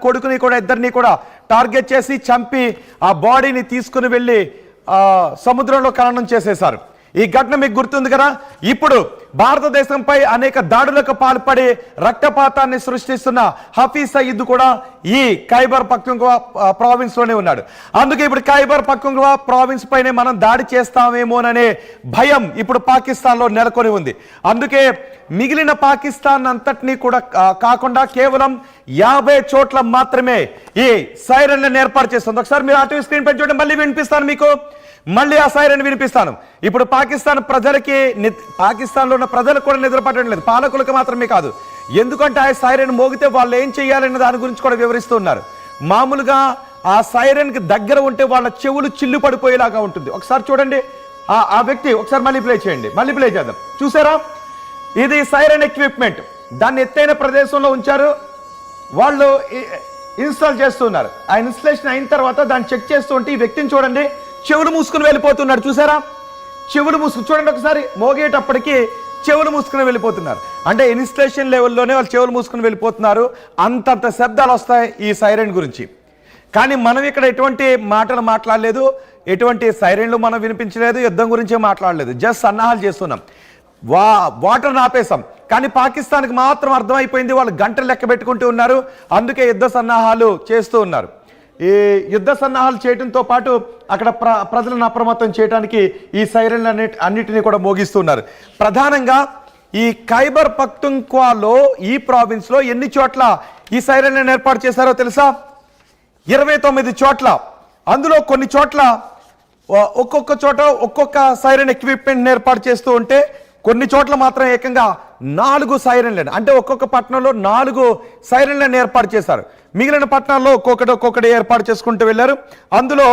కొడుకుని కూడా ఇద్దరిని కూడా టార్గెట్ చేసి చంపి ఆ బాడీని తీసుకుని వెళ్ళి సముద్రంలో ఖననం చేసేశారు. ఈ ఘటన మీకు గుర్తుంది కదా. ఇప్పుడు భారతదేశంపై అనేక దాడులకు పాల్పడి రక్తపాతాన్ని సృష్టిస్తున్న హఫీజ్ సయీద్ కూడా ఈ ఖైబర్ పఖ్తుంఖ్వా ప్రావిన్స్ లోనే ఉన్నాడు. అందుకే ఇప్పుడు ఖైబర్ పఖ్తుంఖ్వా ప్రావిన్స్ పైనే మనం దాడి చేస్తామేమోననే భయం ఇప్పుడు పాకిస్తాన్ లో నెలకొని ఉంది. అందుకే మిగిలిన పాకిస్తాన్ అంతటినీ కూడా కాకుండా కేవలం 50 చోట్ల మాత్రమే ఈ సైరన్లను ఏర్పాటు చేస్తుంది. ఒకసారి మీరు అటు స్క్రీన్ పై చూడండి, మళ్ళీ వినిపిస్తాను మీకు, మళ్ళీ ఆ సైరన్ వినిపిస్తాను. ఇప్పుడు పాకిస్తాన్ ప్రజలకి, పాకిస్తాన్లో ఉన్న ప్రజలకు కూడా నిద్ర పట్టడం లేదు, పాలకులకు మాత్రమే కాదు. ఎందుకంటే ఆ సైరన్ మోగితే వాళ్ళు ఏం చేయాలనే దాని గురించి కూడా వివరిస్తున్నారు. మామూలుగా ఆ సైరన్ కి దగ్గర ఉంటే వాళ్ళ చెవులు చిల్లు పడిపోయేలాగా ఉంటుంది. ఒకసారి చూడండి ఆ వ్యక్తి, ఒకసారి మళ్ళీ ప్లే చేయండి, మళ్ళీ ప్లే చేద్దాం. చూసారా, ఇది సైరన్ ఎక్విప్మెంట్. దాన్ని ఎత్తైన ప్రదేశంలో ఉంచారు, వాళ్ళు ఇన్స్టాల్ చేస్తున్నారు. ఆ ఇన్స్టలేషన్ అయిన తర్వాత దాన్ని చెక్ చేస్తూ ఉంటే ఈ వ్యక్తిని చూడండి, చెవులు మూసుకుని వెళ్ళిపోతున్నాడు. చూసారా, చెవులు మూసుకుని చూడండి ఒకసారి, మోగేటప్పటికి చెవులు మూసుకుని వెళ్ళిపోతున్నారు. అంటే ఇన్స్టలేషన్ లెవెల్లోనే వాళ్ళు చెవులు మూసుకుని వెళ్ళిపోతున్నారు. అంతంత శబ్దాలు వస్తాయి ఈ సైరన్ గురించి. కానీ మనం ఇక్కడ ఎటువంటి మాటలు మాట్లాడలేదు, ఎటువంటి సైరన్లు మనం వినిపించలేదు, యుద్ధం గురించే మాట్లాడలేదు, జస్ట్ సన్నాహాలు చేస్తున్నాం, వాటర్ని ఆపేశాం. కానీ పాకిస్తాన్కి మాత్రం అర్థమైపోయింది, వాళ్ళు గంటలు లెక్క పెట్టుకుంటూ ఉన్నారు. అందుకే యుద్ధ సన్నాహాలు చేస్తూ ఉన్నారు. ఈ యుద్ధ సన్నాహాలు చేయడంతో పాటు అక్కడ ప్రజలను అప్రమత్తం చేయడానికి ఈ సైరన్లు అన్నిటినీ కూడా మోగిస్తున్నారు. ప్రధానంగా ఈ ఖైబర్ పఖ్తుంఖ్వాలో ఈ ప్రావిన్స్లో ఎన్ని చోట్ల ఈ సైరన్లను ఏర్పాటు చేశారో తెలుసా? 29 చోట్ల. అందులో కొన్ని చోట్ల ఒక్కొక్క చోట ఒక్కొక్క సైరన్ ఎక్విప్మెంట్ ఏర్పాటు చేస్తూ ఉంటే కొన్ని చోట్ల మాత్రం ఏకంగా 4 సైరన్లను, అంటే ఒక్కొక్క పట్టణంలో 4 సైరన్లను ఏర్పాటు చేశారు. మిగిలిన పట్టణాల్లో ఒక్కొక్కటి ఏర్పాటు చేసుకుంటూ వెళ్ళారు. అందులో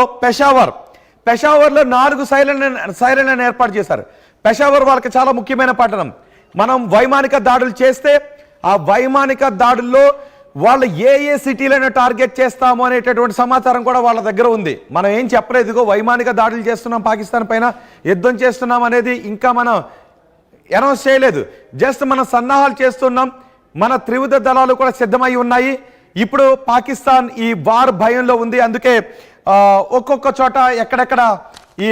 పెషావర్లో 4 సైరన్లను ఏర్పాటు చేశారు. పెషావర్ వాళ్ళకి చాలా ముఖ్యమైన పట్టణం. మనం వైమానిక దాడులు చేస్తే ఆ వైమానిక దాడుల్లో వాళ్ళు ఏ సిటీలను టార్గెట్ చేస్తాము అనేటటువంటి సమాచారం కూడా వాళ్ళ దగ్గర ఉంది. మనం ఏం చెప్పలేదు, ఇదిగో వైమానిక దాడులు చేస్తున్నాం, పాకిస్తాన్ పైన యుద్ధం చేస్తున్నాం అనేది ఇంకా మనం అనౌన్స్ చేయలేదు. జస్ట్ మనం సన్నాహాలు చేస్తున్నాం. మన త్రివిధ దళాలు కూడా సిద్ధమై ఉన్నాయి. ఇప్పుడు పాకిస్తాన్ ఈ వార్ భయంలో ఉంది. అందుకే ఒక్కొక్క చోట ఎక్కడెక్కడ ఈ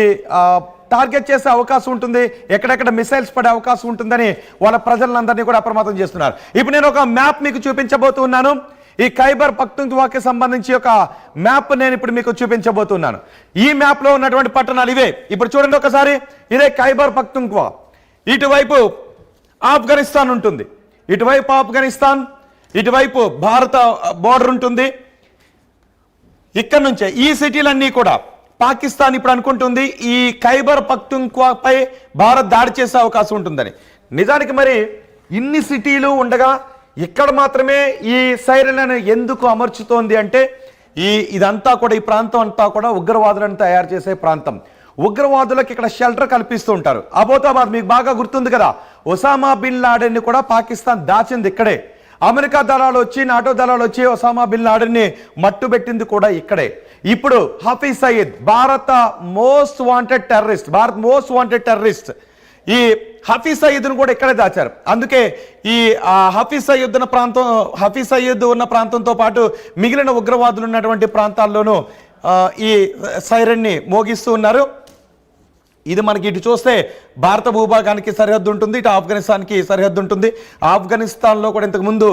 టార్గెట్ చేసే అవకాశం ఉంటుంది, ఎక్కడెక్కడ మిసైల్స్ పడే అవకాశం ఉంటుందని వాళ్ళ ప్రజలందరినీ కూడా అప్రమత్తం చేస్తున్నారు. ఇప్పుడు నేను ఒక మ్యాప్ మీకు చూపించబోతున్నాను. ఈ ఖైబర్ పఖ్తుంఖ్వాకి సంబంధించి ఒక మ్యాప్ నేను ఇప్పుడు మీకు చూపించబోతున్నాను. ఈ మ్యాప్ లో ఉన్నటువంటి పట్టణాలు ఇవే. ఇప్పుడు చూడండి ఒకసారి, ఇదే ఖైబర్ పఖ్తుంఖ్వా. ఇటువైపు ఆఫ్ఘనిస్తాన్ ఉంటుంది, ఇటువైపు ఆఫ్ఘనిస్తాన్, ఇటువైపు భారత బోర్డర్ ఉంటుంది. ఇక్కడ నుంచే ఈ సిటీలన్నీ కూడా పాకిస్తాన్ ఇప్పుడు అనుకుంటుంది ఈ ఖైబర్ పఖ్తుంఖ్వాపై భారత్ దాడి చేసే అవకాశం ఉంటుందని. నిజానికి మరి ఇన్ని సిటీలు ఉండగా ఇక్కడ మాత్రమే ఈ సైరన్లను ఎందుకు అమర్చుతోంది అంటే ఇదంతా కూడా, ఈ ప్రాంతం అంతా కూడా ఉగ్రవాదులను తయారు చేసే ప్రాంతం. ఉగ్రవాదులకు ఇక్కడ షెల్టర్ కల్పిస్తూ ఉంటారు. అబోతాబాద్ మీకు బాగా గుర్తుంది కదా, ఒసామా బిన్ లాడెన్ ని కూడా పాకిస్తాన్ దాచింది ఇక్కడే. అమెరికా దళాలు వచ్చి, నాటో దళాలు వచ్చి ఒసామా బిన్ లాడెన్ ని మట్టు పెట్టింది కూడా ఇక్కడే. ఇప్పుడు Hafiz Saeed Bharat most wanted terrorist ఈ హఫీజ్ సయీద్ను కూడా ఇక్కడే దాచారు. అందుకే ఈ హఫీజ్ సయీద్ ఉన్న ప్రాంతంతో పాటు మిగిలిన ఉగ్రవాదులు ఉన్నటువంటి ప్రాంతాల్లోనూ ఈ సైరన్ని మోగిస్తూ ఉన్నారు. ఇది మనకి ఇటు చూస్తే భారత భూభాగానికి సరిహద్దు ఉంటుంది, ఇటు ఆఫ్ఘనిస్తాన్కి సరిహద్దు ఉంటుంది. ఆఫ్ఘనిస్తాన్లో కూడా ఇంతకుముందు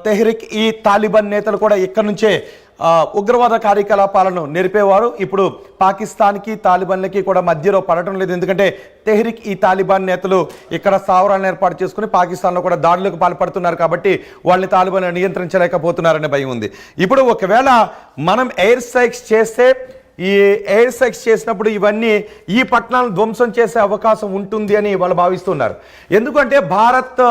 తెహ్రిక్ ఈ తాలిబాన్ నేతలు కూడా ఇక్కడ నుంచే ఉగ్రవాద కార్యకలాపాలను నిలిపేవారు. ఇప్పుడు పాకిస్తాన్కి తాలిబాన్లకి కూడా మధ్యలో పడటం లేదు, ఎందుకంటే తెహ్రిక్ ఈ తాలిబాన్ నేతలు ఇక్కడ స్థావరాలను ఏర్పాటు చేసుకుని పాకిస్తాన్లో కూడా దాడులకు పాల్పడుతున్నారు. కాబట్టి వాళ్ళని తాలిబాన్లు నియంత్రించలేకపోతున్నారనే భయం ఉంది. ఇప్పుడు ఒకవేళ మనం ఎయిర్ స్ట్రైక్స్ చేస్తే, ఈ ఎయిర్ స్ట్రైక్స్ చేసినప్పుడు ఇవన్నీ ఈ పట్టణాలను ధ్వంసం చేసే అవకాశం ఉంటుంది అని వాళ్ళు భావిస్తున్నారు. ఎందుకంటే భారత్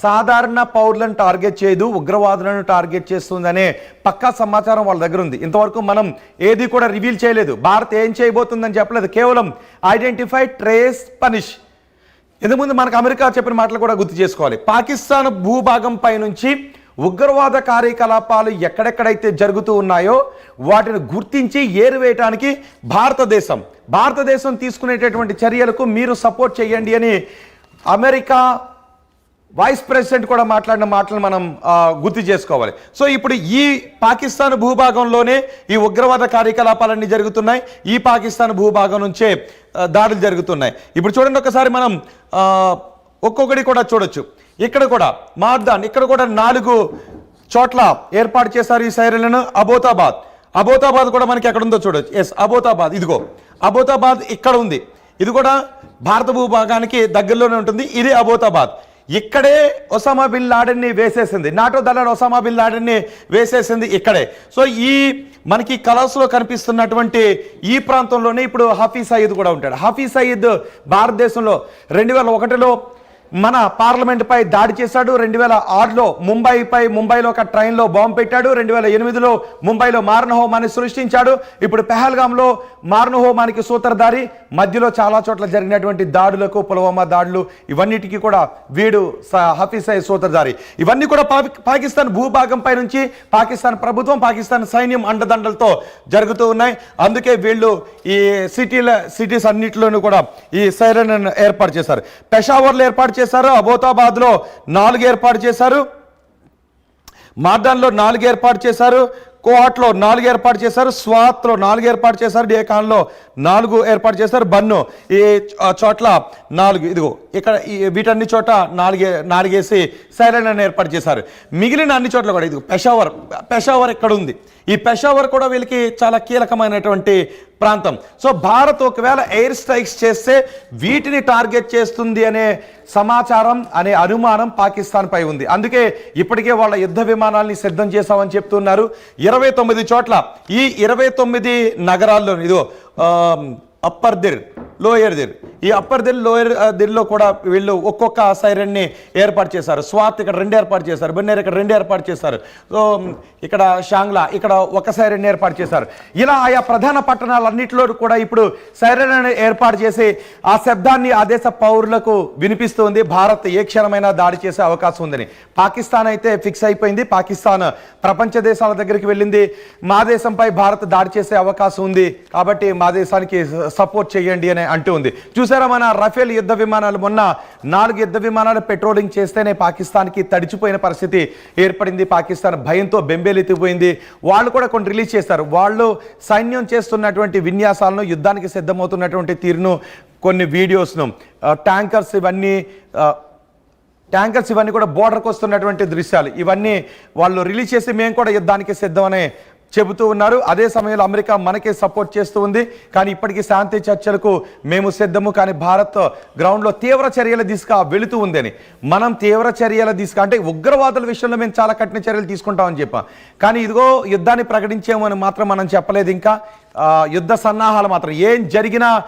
సాధారణ పౌరులను టార్గెట్ చేయదు, ఉగ్రవాదులను టార్గెట్ చేస్తుందనే పక్కా సమాచారం వాళ్ళ దగ్గర ఉంది. ఇంతవరకు మనం ఏది కూడా రివీల్ చేయలేదు, భారత్ ఏం చేయబోతుందని చెప్పలేదు, కేవలం ఐడెంటిఫై, ట్రేస్, పనిష్. ఇంతకుముందు మనకు అమెరికా చెప్పిన మాటలు కూడా గుర్తు చేసుకోవాలి. పాకిస్తాన్ భూభాగం పై నుంచి ఉగ్రవాద కార్యకలాపాలు ఎక్కడెక్కడైతే జరుగుతూ ఉన్నాయో వాటిని గుర్తించి ఏరివేయడానికి భారతదేశం తీసుకునేటటువంటి చర్యలకు మీరు సపోర్ట్ చేయండి అని అమెరికా, వైస్ ప్రెసిడెంట్ కూడా మాట్లాడిన మాటలు మనం గుర్తు చేసుకోవాలి. సో ఇప్పుడు ఈ పాకిస్తాన్ భూభాగంలోనే ఈ ఉగ్రవాద కార్యకలాపాలన్నీ జరుగుతున్నాయి. ఈ పాకిస్తాన్ భూభాగం నుంచే దాడులు జరుగుతున్నాయి. ఇప్పుడు చూడండి ఒకసారి మనం ఒక్కొక్కటి కూడా చూడొచ్చు. ఇక్కడ కూడా మార్దాన్, ఇక్కడ కూడా 4 చోట్ల ఏర్పాటు చేశారు ఈ సైరన్లను. అబోతాబాద్ కూడా మనకి ఎక్కడ ఉందో చూడొచ్చు. ఎస్, అబోతాబాద్, ఇదిగో అబోతాబాద్ ఇక్కడ ఉంది. ఇది కూడా భారత భూభాగానికి దగ్గరలోనే ఉంటుంది. ఇది అబోతాబాద్. ఇక్కడే ఒసామా బిన్ లాడెన్ని వేసేసింది, నాటో దళాలు ఒసామా బిన్ లాడెన్ని వేసేసింది ఇక్కడే. సో ఈ మనకి కలర్స్లో కనిపిస్తున్నటువంటి ఈ ప్రాంతంలోనే ఇప్పుడు హఫీజ్ సయీద్ కూడా ఉంటాడు. హఫీజ్ సయీద్ భారతదేశంలో 2001లో మన పార్లమెంట్ పై దాడి చేశాడు. 2006లో ముంబైలో ఒక ట్రైన్లో బాంబు పెట్టాడు. 2008లో ముంబైలో మారణహోమాన్ని సృష్టించాడు. ఇప్పుడు పెహల్గాంలో మారణహోమానికి సూత్రధారి. మధ్యలో చాలా చోట్ల జరిగినటువంటి దాడులకు, పుల్వామా దాడులు, ఇవన్నిటికీ కూడా వీడు హఫీజ్ సయీద్ సూత్రధారి. ఇవన్నీ కూడా పాకిస్తాన్ భూభాగం పై నుంచి పాకిస్తాన్ ప్రభుత్వం, పాకిస్తాన్ సైన్యం అండదండలతో జరుగుతూ ఉన్నాయి. అందుకే వీళ్ళు ఈ సిటీస్ అన్నిటిలోనూ కూడా ఈ సైరన్ ఏర్పాటు చేశారు. పెషావర్లో ఏర్పాటు చేశారు, అబోతాబాద్లో 4 ఏర్పాటు చేశారు, మార్దాన్లో 4 ఏర్పాటు చేశారు, కోహాట్లో 4 ఏర్పాటు చేశారు, స్వాత్లో 4 ఏర్పాటు చేశారు, డేకాన్లో 4 ఏర్పాటు చేశారు, బన్ను ఈ చోట్ల 4. ఇదిగో ఇక్కడ వీటన్ని చోట 4 వేసి సైరన్ ఏర్పాటు చేశారు. మిగిలిన అన్ని చోట్ల కూడా ఇదిగో పెషావర్ ఇక్కడ ఉంది. ఈ పెషావర్ కూడా వీళ్ళకి చాలా కీలకమైనటువంటి ప్రాంతం. సో భారత్ ఒకవేళ ఎయిర్ స్ట్రైక్స్ చేస్తే వీటిని టార్గెట్ చేస్తుంది అనే సమాచారం, అనే అనుమానం పాకిస్తాన్ పై ఉంది. అందుకే ఇప్పటికే వాళ్ళ యుద్ధ విమానాల్ని సిద్ధం చేశామని చెప్తున్నారు. 29 చోట్ల, ఈ 29 నగరాల్లో ఇదో అప్పర్ దిర్, లోయర్ దిర్, ఈ అప్పర్ దిల్, లోయర్ దిల్లో కూడా వీళ్ళు ఒక్కొక్క సైరన్ని ఏర్పాటు చేశారు. స్వాత్ ఇక్కడ 2 ఏర్పాటు చేశారు, బన్నేర్ ఇక్కడ 2 ఏర్పాటు చేశారు, సో ఇక్కడ షాంగ్లా ఇక్కడ ఒక సైరన్ ఏర్పాటు చేశారు. ఇలా ఆయా ప్రధాన పట్టణాలన్నింటిలో కూడా ఇప్పుడు సైరన్ ఏర్పాటు చేసి ఆ శబ్దాన్ని ఆ దేశ పౌరులకు వినిపిస్తుంది. భారత్ ఏ క్షణమైనా దాడి చేసే అవకాశం ఉందని పాకిస్తాన్ అయితే ఫిక్స్ అయిపోయింది. పాకిస్తాన్ ప్రపంచ దేశాల దగ్గరికి వెళ్ళింది. మా దేశంపై భారత్ దాడి చేసే అవకాశం ఉంది కాబట్టి మా దేశానికి సపోర్ట్ చేయండి అని అంటూ ఉంది. చూసారా, మన రఫేల్ యుద్ధ విమానాలు మొన్న 4 యుద్ధ విమానాలు పెట్రోలింగ్ చేస్తేనే పాకిస్తాన్కి తడిచిపోయిన పరిస్థితి ఏర్పడింది. పాకిస్తాన్ భయంతో బెంబేలెత్తిపోయింది. వాళ్ళు కూడా కొన్ని రిలీజ్ చేస్తారు. వాళ్ళు సైన్యం చేస్తున్నటువంటి విన్యాసాలను, యుద్ధానికి సిద్ధమవుతున్నటువంటి తీరును, కొన్ని వీడియోస్ను, ట్యాంకర్స్ ఇవన్నీ కూడా బోర్డర్కి వస్తున్నటువంటి దృశ్యాలు ఇవన్నీ వాళ్ళు రిలీజ్ చేసి మేము కూడా యుద్ధానికి సిద్ధమనే చెబుతూ ఉన్నారు. అదే సమయంలో అమెరికా మనకే సపోర్ట్ చేస్తూ ఉంది. కానీ ఇప్పటికీ శాంతి చర్చలకు మేము సిద్ధము, కానీ భారత్ గ్రౌండ్లో తీవ్ర చర్యల దిశగా వెళుతూ ఉందని, మనం తీవ్ర చర్యల దిశగా అంటే ఉగ్రవాదుల విషయంలో మేము చాలా కఠిన చర్యలు తీసుకుంటామని చెప్పాం. కానీ ఇదిగో యుద్ధాన్ని ప్రకటించామని మాత్రం మనం చెప్పలేదు. ఇంకా యుద్ధ సన్నాహాలు మాత్రం ఏం జరిగినా